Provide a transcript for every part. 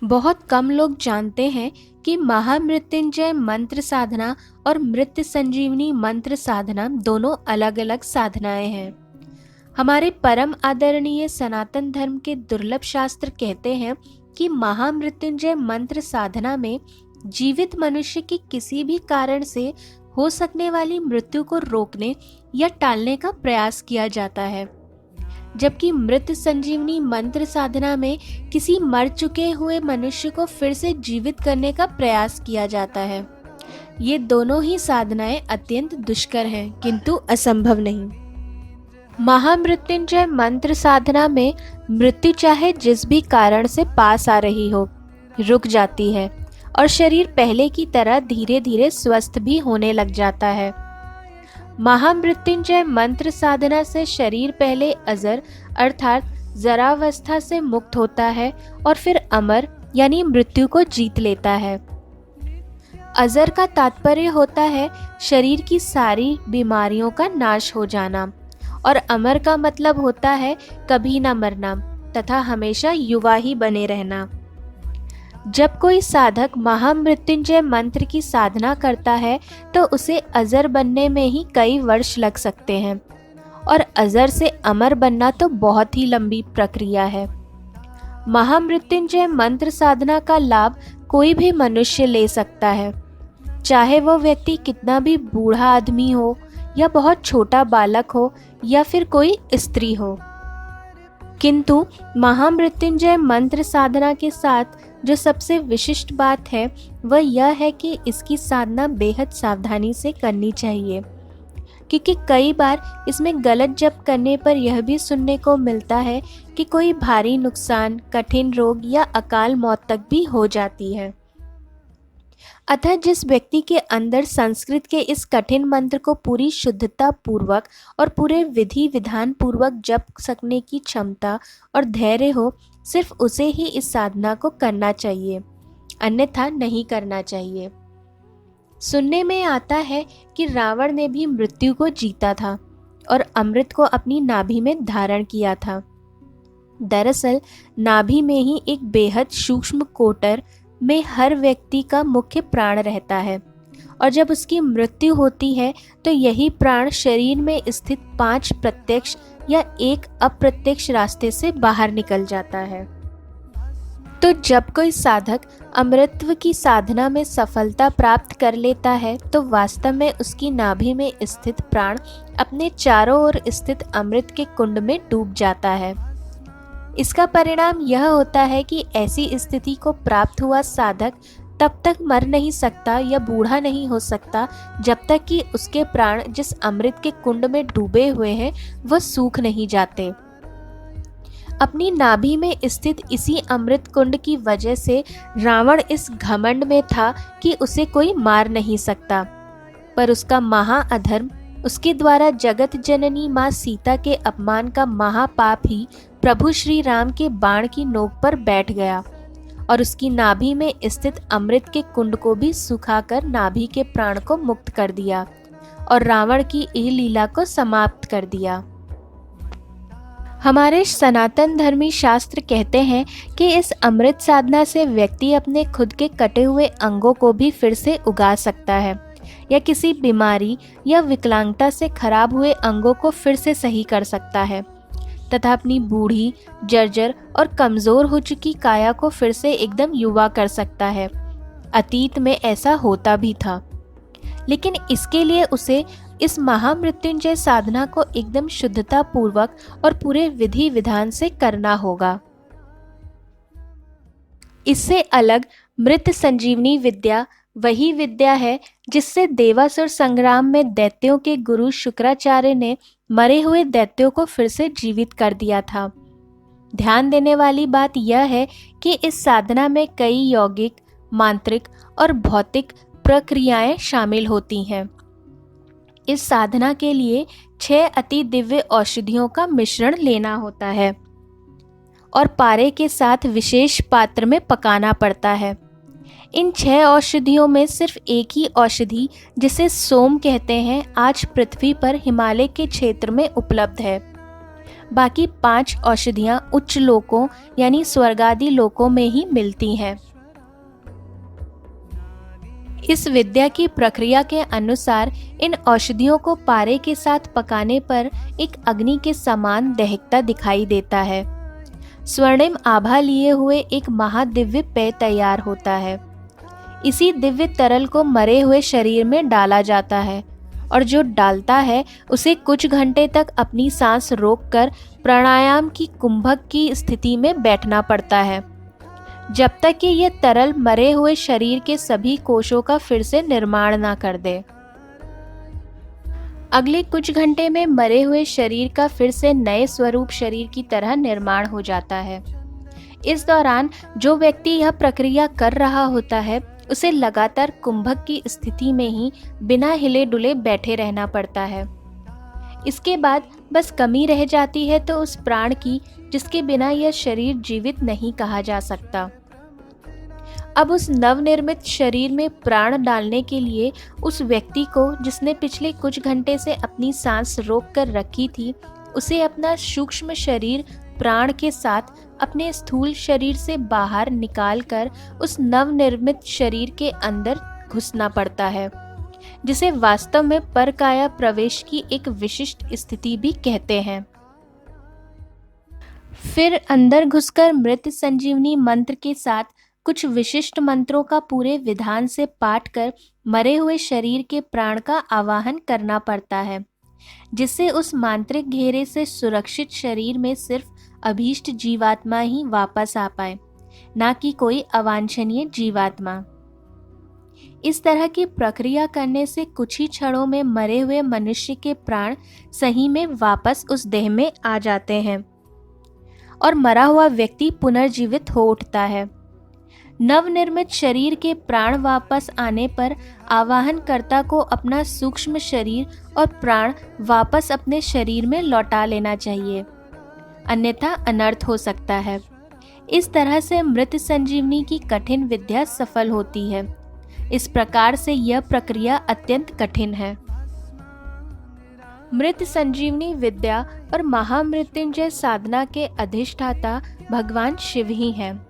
बहुत कम लोग जानते हैं कि महामृत्युंजय मंत्र साधना और मृत्यु संजीवनी मंत्र साधना दोनों अलग अलग साधनाएं हैं। हमारे परम आदरणीय सनातन धर्म के दुर्लभ शास्त्र कहते हैं कि महामृत्युंजय मंत्र साधना में जीवित मनुष्य की किसी भी कारण से हो सकने वाली मृत्यु को रोकने या टालने का प्रयास किया जाता है, जबकि मृत्यु संजीवनी मंत्र साधना में किसी मर चुके हुए मनुष्य को फिर से जीवित करने का प्रयास किया जाता है। ये दोनों ही साधनाएं अत्यंत दुष्कर हैं, किंतु असंभव नहीं। महामृत्युंजय मंत्र साधना में मृत्यु चाहे जिस भी कारण से पास आ रही हो, रुक जाती है और शरीर पहले की तरह धीरे धीरे स्वस्थ भी होने लग जाता है। महामृत्युंजय मंत्र साधना से शरीर पहले अजर अर्थात जरावस्था से मुक्त होता है और फिर अमर यानी मृत्यु को जीत लेता है। अजर का तात्पर्य होता है शरीर की सारी बीमारियों का नाश हो जाना, और अमर का मतलब होता है कभी न मरना तथा हमेशा युवा ही बने रहना। जब कोई साधक महामृत्युंजय मंत्र की साधना करता है तो उसे अजर बनने में ही कई वर्ष लग सकते हैं, और अजर से अमर बनना तो बहुत ही लंबी प्रक्रिया है। महामृत्युंजय मंत्र साधना का लाभ कोई भी मनुष्य ले सकता है, चाहे वो व्यक्ति कितना भी बूढ़ा आदमी हो या बहुत छोटा बालक हो या फिर कोई स्त्री हो। किंतु महामृत्युंजय मंत्र साधना के साथ जो सबसे विशिष्ट बात है वह यह है कि इसकी साधना बेहद सावधानी से करनी चाहिए, क्योंकि कई बार इसमें गलत जप करने पर यह भी सुनने को मिलता है कि कोई भारी नुकसान, कठिन रोग या अकाल मौत तक भी हो जाती है। अतः जिस व्यक्ति के अंदर संस्कृत के इस कठिन मंत्र को पूरी शुद्धता पूर्वक और पूरे विधि विधान पूर्वक जप सकने की क्षमता और धैर्य हो, सिर्फ उसे ही इस साधना को करना चाहिए, अन्यथा नहीं करना चाहिए। सुनने में आता है कि रावण ने भी मृत्यु को जीता था और अमृत को अपनी नाभि में धारण किया था। दरअसल नाभि में ही एक बेहद सूक्ष्म कोटर में हर व्यक्ति का मुख्य प्राण रहता है, और जब उसकी मृत्यु होती है तो यही प्राण शरीर में स्थित 5 प्रत्यक्ष या 1 अप्रत्यक्ष रास्ते से बाहर निकल जाता है। तो जब कोई साधक अमृतत्व की साधना में सफलता प्राप्त कर लेता है तो वास्तव में उसकी नाभि में स्थित प्राण अपने चारों ओर स्थित अमृत के कुंड में डूब जाता है। इसका परिणाम यह होता है कि ऐसी स्थिति को प्राप्त हुआ साधक तब तक मर नहीं सकता या बूढ़ा नहीं हो सकता जब तक कि उसके प्राण जिस अमृत के कुंड में डूबे हुए हैं वह सूख नहीं जाते। अपनी नाभि में स्थित इसी अमृत कुंड की वजह से रावण इस घमंड में था कि उसे कोई मार नहीं सकता, पर उसका महाअधर्म, उसके द्वारा जगत जननी माँ सीता के अपमान का महापाप ही प्रभु श्री राम के बाण की नोक पर बैठ गया और उसकी नाभि में स्थित अमृत के कुंड को भी सुखाकर नाभि के प्राण को मुक्त कर दिया और रावण की यह लीला को समाप्त कर दिया। हमारे सनातन धर्मी शास्त्र कहते हैं कि इस अमृत साधना से व्यक्ति अपने खुद के कटे हुए अंगों को भी फिर से उगा सकता है, या किसी बीमारी या विकलांगता से खराब हुए अंगों को फिर से सही कर सकता है तथा अपनी बूढ़ी, जर्जर और कमज़ोर हो चुकी काया को फिर से एकदम युवा कर सकता है। अतीत में ऐसा होता भी था, लेकिन इसके लिए उसे इस महामृत्युंजय साधना को एकदम शुद्धता पूर्वक और पूरे विधि विधान से करना होगा। इससे अलग मृत संजीवनी विद्या वही विद्या है जिससे देवासुर संग्राम में दैत्यों के गुरु शुक्राचार्य ने मरे हुए दैत्यों को फिर से जीवित कर दिया था। ध्यान देने वाली बात यह है कि इस साधना में कई यौगिक, मांत्रिक और भौतिक प्रक्रियाएं शामिल होती हैं। इस साधना के लिए 6 अति दिव्य औषधियों का मिश्रण लेना होता है और पारे के साथ विशेष पात्र में पकाना पड़ता है। इन 6 औषधियों में सिर्फ एक ही औषधि, जिसे सोम कहते हैं, आज पृथ्वी पर हिमालय के क्षेत्र में उपलब्ध है। बाकी 5 औषधियां उच्च लोकों यानी स्वर्गादि लोकों में ही मिलती हैं। इस विद्या की प्रक्रिया के अनुसार इन औषधियों को पारे के साथ पकाने पर एक अग्नि के समान दहकता दिखाई देता है। स्वर्णिम आभा लिए हुए एक महादिव्य पेय तैयार होता है। इसी दिव्य तरल को मरे हुए शरीर में डाला जाता है और जो डालता है उसे कुछ घंटे तक अपनी सांस रोककर प्राणायाम की कुंभक की स्थिति में बैठना पड़ता है, जब तक कि यह तरल मरे हुए शरीर के सभी कोशों का फिर से निर्माण ना कर दे। अगले कुछ घंटे में मरे हुए शरीर का फिर से नए स्वरूप शरीर की तरह निर्माण हो जाता है। इस दौरान जो व्यक्ति यह प्रक्रिया कर रहा होता है उसे लगातार कुंभक की स्थिति में ही बिना हिले डुले बैठे रहना पड़ता है। इसके बाद बस कमी रह जाती है तो उस प्राण की जिसके बिना यह शरीर जीवित नहीं कहा जा सकता। अब उस नवनिर्मित शरीर में प्राण डालने के लिए उस व्यक्ति को जिसने पिछले कुछ घंटे से अपनी सांस रोक कर रखी थी, उसे अपना सूक्ष्म शरीर प्राण के साथ अपने स्थूल शरीर से बाहर निकालकर उस नवनिर्मित शरीर के अंदर घुसना पड़ता है, जिसे वास्तव में परकाया प्रवेश की एक विशिष्ट स्थिति भी कहते हैं। फिर अंदर घुसकर मृत संजीवनी मंत्र के साथ कुछ विशिष्ट मंत्रों का पूरे विधान से पाठ कर मरे हुए शरीर के प्राण का आवाहन करना पड़ता है, जिससे उस मांत्रिक घेरे से सुरक्षित शरीर में सिर्फ अभीष्ट जीवात्मा ही वापस आ पाए, ना कि कोई अवांछनीय जीवात्मा। इस तरह की प्रक्रिया करने से कुछ ही क्षणों में मरे हुए मनुष्य के प्राण सही में वापस उस देह में आ जाते हैं और मरा हुआ व्यक्ति पुनर्जीवित हो उठता है। नवनिर्मित शरीर के प्राण वापस आने पर आवाहनकर्ता को अपना सूक्ष्म शरीर और प्राण वापस अपने शरीर में लौटा लेना चाहिए, अन्यथा अनर्थ हो सकता है। इस तरह से मृत संजीवनी की कठिन विद्या सफल होती है। इस प्रकार से यह प्रक्रिया अत्यंत कठिन है। मृत संजीवनी विद्या और महामृत्युंजय साधना के अधिष्ठाता भगवान शिव ही हैं।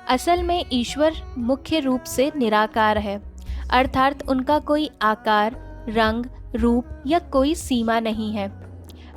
असल में ईश्वर मुख्य रूप से निराकार है, अर्थात उनका कोई आकार, रंग, रूप या कोई सीमा नहीं है।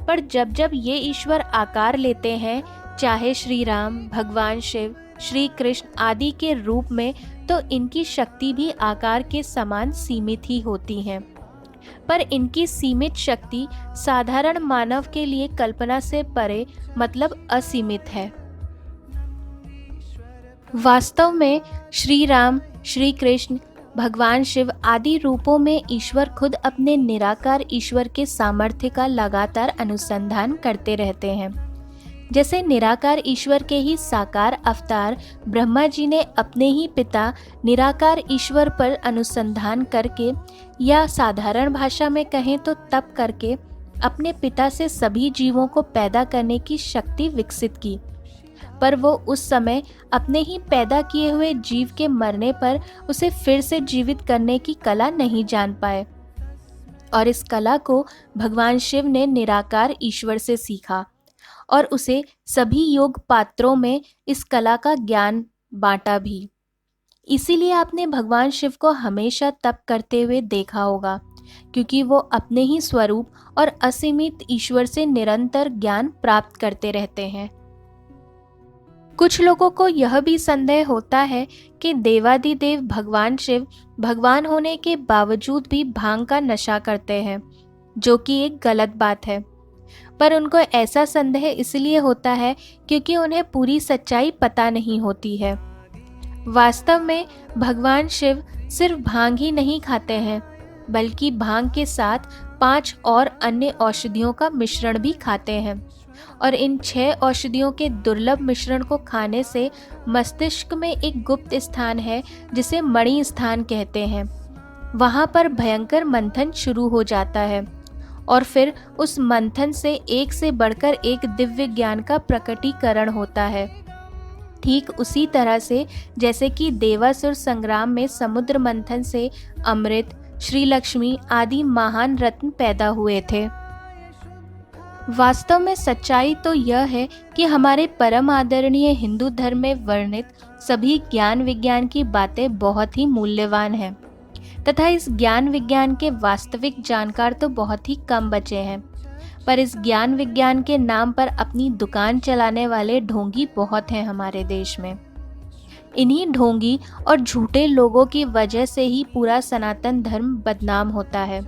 पर जब जब ये ईश्वर आकार लेते हैं, चाहे श्री राम, भगवान शिव, श्री कृष्ण आदि के रूप में, तो इनकी शक्ति भी आकार के समान सीमित ही होती है। पर इनकी सीमित शक्ति साधारण मानव के लिए कल्पना से परे मतलब असीमित है। वास्तव में श्री राम, श्री कृष्ण, भगवान शिव आदि रूपों में ईश्वर खुद अपने निराकार ईश्वर के सामर्थ्य का लगातार अनुसंधान करते रहते हैं। जैसे निराकार ईश्वर के ही साकार अवतार ब्रह्मा जी ने अपने ही पिता निराकार ईश्वर पर अनुसंधान करके, या साधारण भाषा में कहें तो तप करके, अपने पिता से सभी जीवों को पैदा करने की शक्ति विकसित की। पर वो उस समय अपने ही पैदा किए हुए जीव के मरने पर उसे फिर से जीवित करने की कला नहीं जान पाए, और इस कला को भगवान शिव ने निराकार ईश्वर से सीखा और उसे सभी योग पात्रों में इस कला का ज्ञान बांटा भी। इसीलिए आपने भगवान शिव को हमेशा तप करते हुए देखा होगा, क्योंकि वो अपने ही स्वरूप और असीमित ईश्वर से निरंतर ज्ञान प्राप्त करते रहते हैं। कुछ लोगों को यह भी संदेह होता है कि देवादिदेव भगवान शिव भगवान होने के बावजूद भी भांग का नशा करते हैं, जो कि एक गलत बात है। पर उनको ऐसा संदेह इसलिए होता है क्योंकि उन्हें पूरी सच्चाई पता नहीं होती है। वास्तव में भगवान शिव सिर्फ भांग ही नहीं खाते हैं, बल्कि भांग के साथ 5 और अन्य औषधियों का मिश्रण भी खाते हैं, और इन 6 औषधियों के दुर्लभ मिश्रण को खाने से मस्तिष्क में एक गुप्त स्थान है जिसे मणि स्थान कहते हैं। वहाँ पर भयंकर मंथन शुरू हो जाता है और फिर उस मंथन से एक से बढ़कर एक दिव्य ज्ञान का प्रकटीकरण होता है। ठीक उसी तरह से जैसे कि देवासुर संग्राम में समुद्र मंथन से अमृत, श्री लक्ष्मी आदि महान रत्न पैदा हुए थे। वास्तव में सच्चाई तो यह है कि हमारे परम आदरणीय हिंदू धर्म में वर्णित सभी ज्ञान विज्ञान की बातें बहुत ही मूल्यवान हैं तथा इस ज्ञान विज्ञान के वास्तविक जानकार तो बहुत ही कम बचे हैं। पर इस ज्ञान विज्ञान के नाम पर अपनी दुकान चलाने वाले ढोंगी बहुत हैं हमारे देश में। इन्हीं ढोंगी और झूठे लोगों की वजह से ही पूरा सनातन धर्म बदनाम होता है।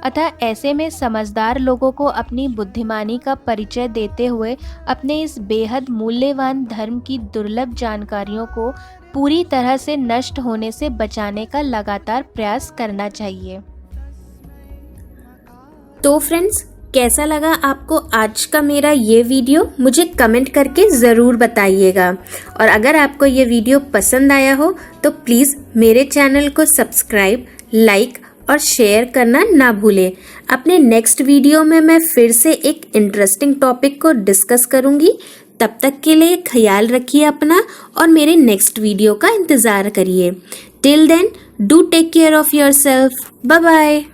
अतः ऐसे में समझदार लोगों को अपनी बुद्धिमानी का परिचय देते हुए अपने इस बेहद मूल्यवान धर्म की दुर्लभ जानकारियों को पूरी तरह से नष्ट होने से बचाने का लगातार प्रयास करना चाहिए। तो फ्रेंड्स, कैसा लगा आपको आज का मेरा ये वीडियो? मुझे कमेंट करके ज़रूर बताइएगा। और अगर आपको ये वीडियो पसंद आया हो तो प्लीज़ मेरे चैनल को सब्सक्राइब, लाइक और शेयर करना ना भूलें। अपने नेक्स्ट वीडियो में मैं फिर से एक इंटरेस्टिंग टॉपिक को डिस्कस करूँगी। तब तक के लिए ख्याल रखिए अपना और मेरे नेक्स्ट वीडियो का इंतज़ार करिए। Till then, do take care of yourself. Bye bye.